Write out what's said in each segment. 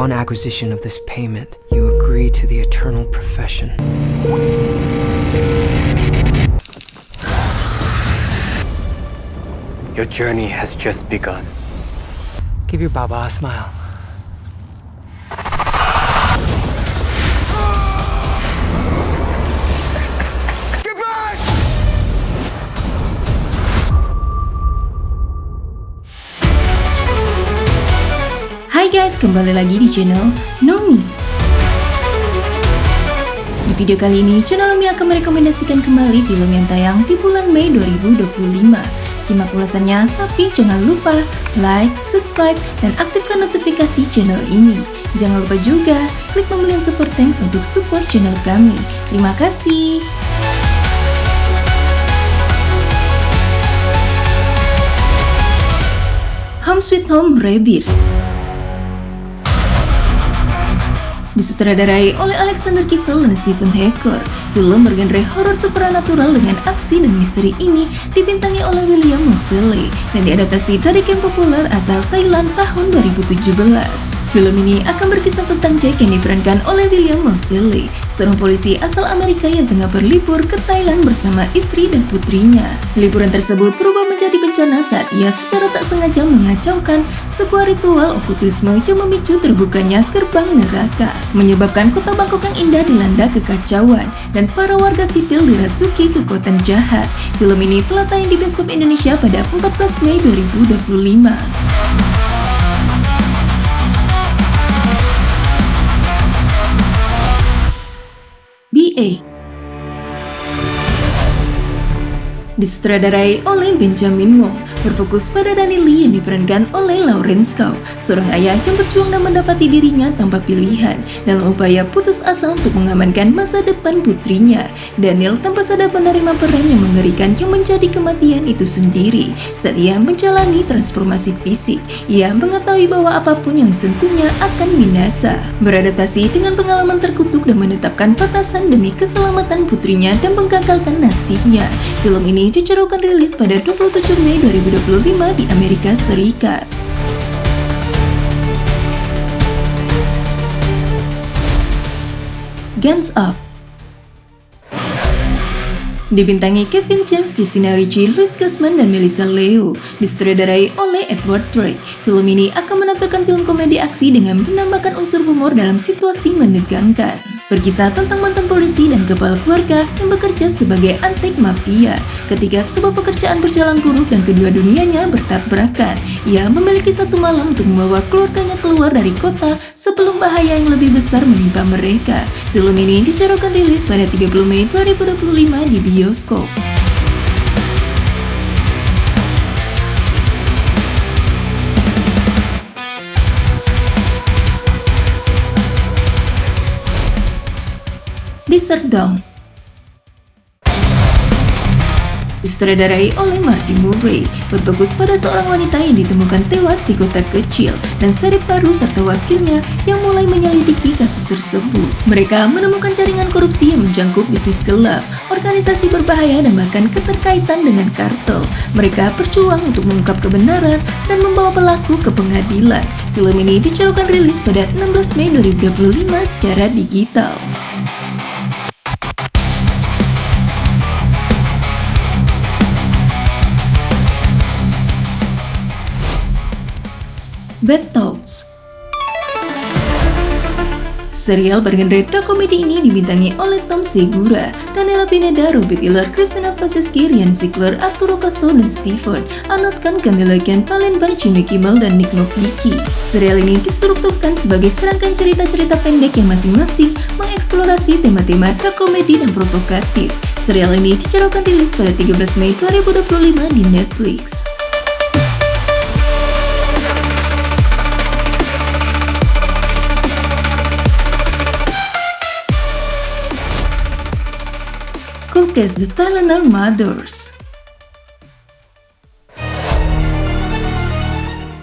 Upon acquisition of this payment, you agree to the eternal profession. Your journey has just begun. Give your Baba a smile. Hai guys, kembali lagi di channel Nomi. Di video kali ini, channel Nomi akan merekomendasikan kembali film yang tayang di bulan Mei 2025. Simak ulasannya, tapi jangan lupa like, subscribe, dan aktifkan notifikasi channel ini. Jangan lupa juga klik pembelian super thanks untuk support channel kami. Terima kasih. Home Sweet Home Rabbit disutradarai oleh Alexander Kissel dan Stephen Hacker. Film bergenre horor supernatural dengan aksi dan misteri ini dibintangi oleh William Moseley dan diadaptasi dari game populer asal Thailand tahun 2017. Film ini akan berkisah tentang Jack yang diperankan oleh William Moseley, seorang polisi asal Amerika yang tengah berlibur ke Thailand bersama istri dan putrinya. Liburan tersebut berubah menjadi bencana saat ia secara tak sengaja mengacaukan sebuah ritual okultisme yang memicu terbukanya gerbang neraka, menyebabkan kota Bangkok yang indah dilanda kekacauan dan para warga sipil dirasuki kekuatan jahat. Film ini telah tayang di bioskop Indonesia pada 14 Mei 2025. BA disutradarai oleh Benjamin Wong, berfokus pada Danny Lee yang diperankan oleh Lawrence Chow, seorang ayah yang berjuang dan mendapati dirinya tanpa pilihan dalam upaya putus asa untuk mengamankan masa depan putrinya. Daniel tanpa sadar menerima peran yang mengerikan yang menjadi kematian itu sendiri saat ia menjalani transformasi fisik. Ia mengetahui bahwa apapun yang disentuhnya akan binasa. Beradaptasi dengan pengalaman terkutuk dan menetapkan batasan demi keselamatan putrinya dan menggagalkan nasibnya. Film ini dijadwalkan rilis pada 27 Mei 2025 di Amerika Serikat. Guns Up dibintangi Kevin James, Christina Ricci, Louis Gassman, dan Melissa Leo. Disutradarai oleh Edward Drake. Film ini akan menampilkan film komedi aksi dengan menambahkan unsur humor dalam situasi menegangkan. Berkisah tentang mantan polisi dan kepala keluarga yang bekerja sebagai antek mafia. Ketika sebuah pekerjaan berjalan buruk dan kedua dunianya bertabrakan, ia memiliki satu malam untuk membawa keluarganya keluar dari kota sebelum bahaya yang lebih besar menimpa mereka. Film ini dijadwalkan rilis pada 30 Mei 2025 di bioskop. Desert Dawn disutradarai oleh Martin Murray, berfokus pada seorang wanita yang ditemukan tewas di kota kecil dan serip baru serta wakilnya yang mulai menyelidiki kasus tersebut. Mereka menemukan jaringan korupsi yang menjangkup bisnis gelap, organisasi berbahaya, dan bahkan keterkaitan dengan kartel. Mereka berjuang untuk mengungkap kebenaran dan membawa pelaku ke pengadilan. Film ini dijadwalkan rilis pada 16 Mei 2025 secara digital. Bad Thoughts. Serial bergenre dark comedy ini dibintangi oleh Tom Segura, Daniela Pineda, Robert Hiller, Christina Paseski, Ryan Ziegler, Arturo Castro, dan Stephen Arnold Khan, Camilla Khan, Palen Van, Jimmy Kimmel, dan Nick Nowitzki. Serial ini distrukturkan sebagai serangkaian cerita-cerita pendek yang masing-masing mengeksplorasi tema-tema dark comedy dan provokatif. Serial ini dijadwalkan rilis pada 13 Mei 2025 di Netflix. Coolcast The Thailander Mothers.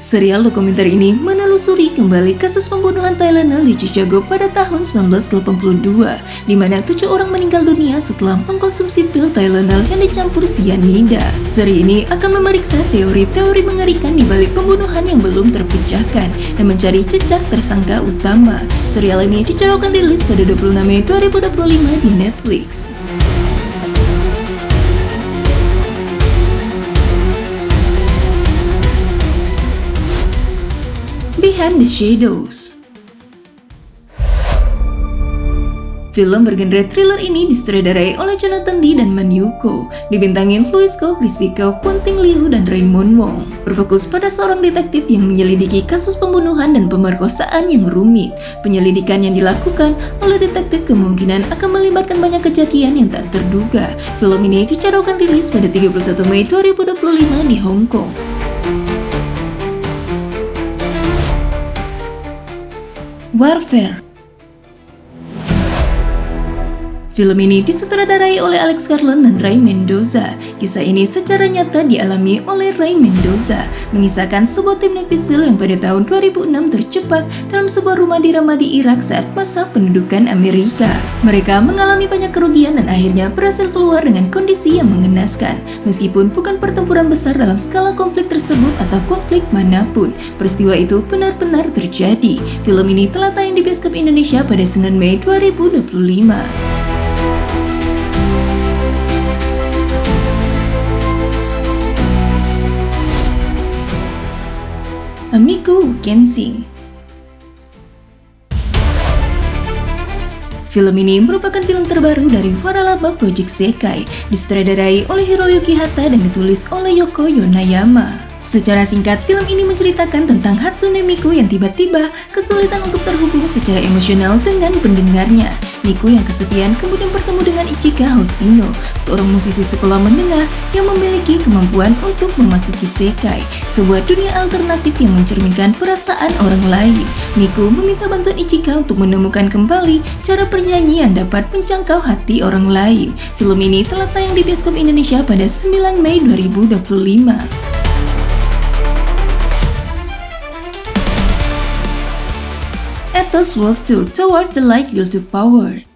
Serial dokumenter ini menelusuri kembali kasus pembunuhan Tylenol di Chicago pada tahun 1982, di mana 7 orang meninggal dunia setelah mengkonsumsi pil Tylenol yang dicampur cyanida. Seri ini akan memeriksa teori-teori mengerikan di balik pembunuhan yang belum terpecahkan dan mencari jejak tersangka utama. Serial ini dijadwalkan rilis pada 26 Mei 2025 di Netflix. Behind the Shadows. Film bergenre thriller ini disutradarai oleh Jonathan Dee dan Man Yuko, dibintangi Louis Koh, Riziko, Quentin Liu, dan Raymond Wong. Berfokus pada seorang detektif yang menyelidiki kasus pembunuhan dan pemerkosaan yang rumit. Penyelidikan yang dilakukan oleh detektif kemungkinan akan melibatkan banyak kejadian yang tak terduga. Film ini dijadwalkan rilis pada 31 Mei 2025 di Hong Kong. Warfare. Film ini disutradarai oleh Alex Garland dan Ray Mendoza. Kisah ini secara nyata dialami oleh Ray Mendoza, mengisahkan sebuah tim Navy SEAL yang pada tahun 2006 terjebak dalam sebuah rumah di Ramadi, Irak saat masa pendudukan Amerika. Mereka mengalami banyak kerugian dan akhirnya berhasil keluar dengan kondisi yang mengenaskan. Meskipun bukan pertempuran besar dalam skala konflik tersebut atau konflik manapun, peristiwa itu benar-benar terjadi. Film ini telah tayang di bioskop Indonesia pada 9 Mei 2025. Amico Who Can Sing. Film ini merupakan film terbaru dari Waralaba Project Sekai, disutradarai oleh Hiroyuki Hata dan ditulis oleh Yoko Yonayama. Secara singkat, film ini menceritakan tentang Hatsune Miku yang tiba-tiba kesulitan untuk terhubung secara emosional dengan pendengarnya. Miku yang kesepian kemudian bertemu dengan Ichika Hoshino, seorang musisi sekolah menengah yang memiliki kemampuan untuk memasuki Sekai, sebuah dunia alternatif yang mencerminkan perasaan orang lain. Miku meminta bantuan Ichika untuk menemukan kembali cara bernyanyi yang dapat menjangkau hati orang lain. Film ini telah tayang di bioskop Indonesia pada 9 Mei 2025. Ethos World Tour Toward the Light Will to Power.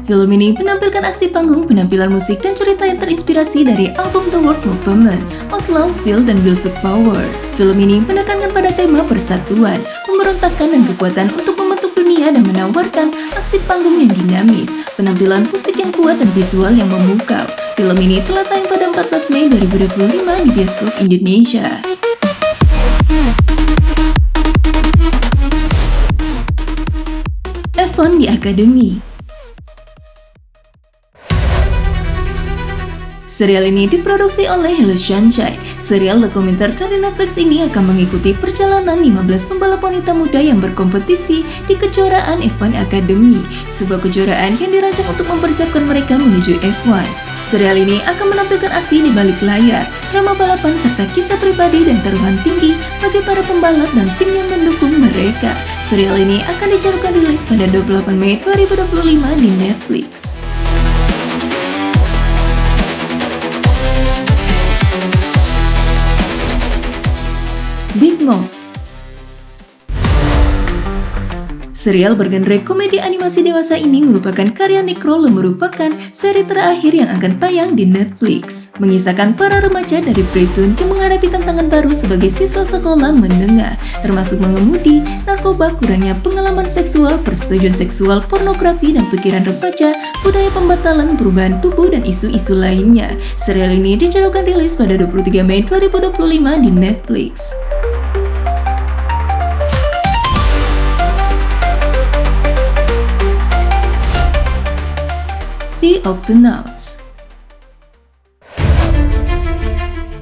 Film ini menampilkan aksi panggung, penampilan musik, dan cerita yang terinspirasi dari album The World Movement, Outlaw, Will, dan Will to Power. Film ini menekankan pada tema persatuan, pemberontakan, dan kekuatan untuk membentuk dunia dan menawarkan aksi panggung yang dinamis, penampilan musik yang kuat, dan visual yang memukau. Film ini telah tayang pada 14 Mei 2025 di bioskop Indonesia. F1 di Akademi. Serial ini diproduksi oleh Hello Sunshine. Serial dokumenter dari Netflix ini akan mengikuti perjalanan 15 pembalap wanita muda yang berkompetisi di kejuaraan F1 Academy, sebuah kejuaraan yang dirancang untuk mempersiapkan mereka menuju F1. Serial ini akan menampilkan aksi di balik layar, drama balapan, serta kisah pribadi dan taruhan tinggi bagi para pembalap dan tim yang mendukung mereka. Serial ini akan dijadwalkan rilis pada 28 Mei 2025 di Netflix. Big Mouth. Serial bergenre komedi animasi dewasa ini merupakan karya Nick Kroll yang merupakan seri terakhir yang akan tayang di Netflix. Mengisahkan para remaja dari Brighton yang menghadapi tantangan baru sebagai siswa sekolah menengah, termasuk mengemudi, narkoba, kurangnya pengalaman seksual, persetujuan seksual, pornografi, dan pikiran remaja, budaya pembatalan, perubahan tubuh, dan isu-isu lainnya. Serial ini dijadwalkan rilis pada 23 Mei 2025 di Netflix. The Octonauts.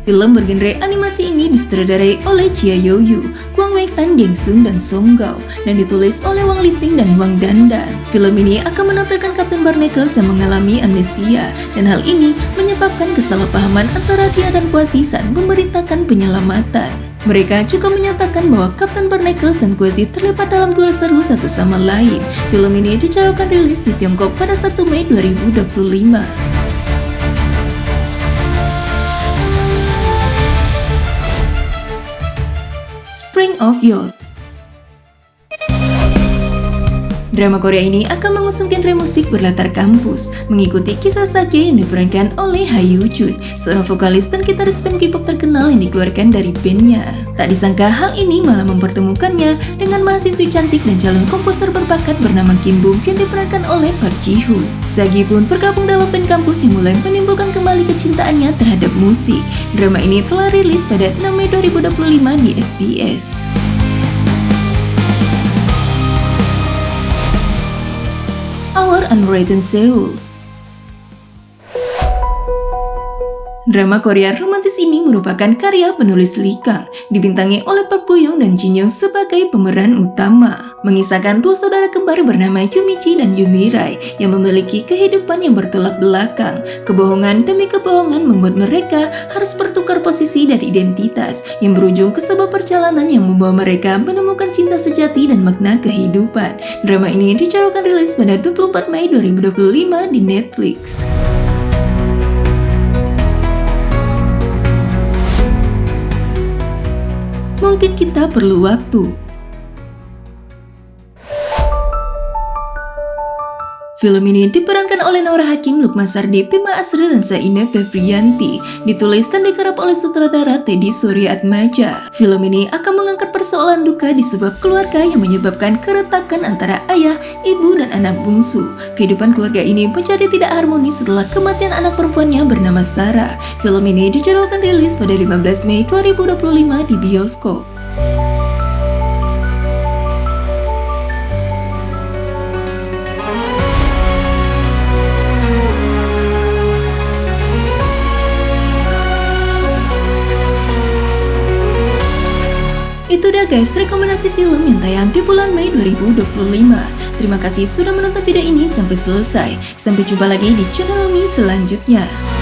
Film bergenre animasi ini disutradarai oleh Chia Yo-yu, Kwang Wei-tan, Deng Sun, dan Song Gao, dan ditulis oleh Wang Liping dan Wang Dandan. Film ini akan menampilkan Kapten Barnacles yang mengalami amnesia, dan hal ini menyebabkan kesalahpahaman antara dia dan Quasi saat memerintahkan penyelamatan. Mereka juga menyatakan bahwa Kapten Barnacles dan Quasi terlibat dalam duel seru satu sama lain. Film ini dijadwalkan rilis di Tiongkok pada 1 Mei 2025. Spring of Youth. Drama Korea ini akan mengusung genre musik berlatar kampus, mengikuti kisah Sage yang diperankan oleh Ha Yoo Jun, seorang vokalis dan gitaris band K-pop terkenal yang dikeluarkan dari bandnya. Tak disangka hal ini malah mempertemukannya dengan mahasiswi cantik dan calon komposer berbakat bernama Kim Bum yang diperankan oleh Park Ji Hoon. Sage pun bergabung dalam band kampus yang mulai menimbulkan kembali kecintaannya terhadap musik. Drama ini telah rilis pada 6 Mei 2025 di SBS. Our Unwritten Seoul. Drama Korea romantis ini merupakan karya penulis Lee Kang, dibintangi oleh Park Bo Young dan Jin Young sebagai pemeran utama. Mengisahkan dua saudara kembar bernama Yumichi dan Yumirai yang memiliki kehidupan yang bertolak belakang. Kebohongan demi kebohongan membuat mereka harus bertukar posisi dan identitas, yang berujung ke sebuah perjalanan yang membawa mereka menemukan cinta sejati dan makna kehidupan. Drama ini dijadwalkan rilis pada 24 Mei 2025 di Netflix. Mungkin kita perlu waktu. Film ini diperankan oleh Naura Hakim, Lukman Sardi, Bima Asri, dan Zainab Febrianti. Ditulis dan digarap oleh sutradara Teddy Suryaatmaja. Film ini akan mengangkat persoalan duka di sebuah keluarga yang menyebabkan keretakan antara ayah, ibu, dan anak bungsu. Kehidupan keluarga ini menjadi tidak harmonis setelah kematian anak perempuannya bernama Sarah. Film ini dijadwalkan rilis pada 15 Mei 2025 di bioskop. Itu dah guys, rekomendasi film yang tayang di bulan Mei 2025. Terima kasih sudah menonton video ini sampai selesai. Sampai jumpa lagi di channel Umi selanjutnya.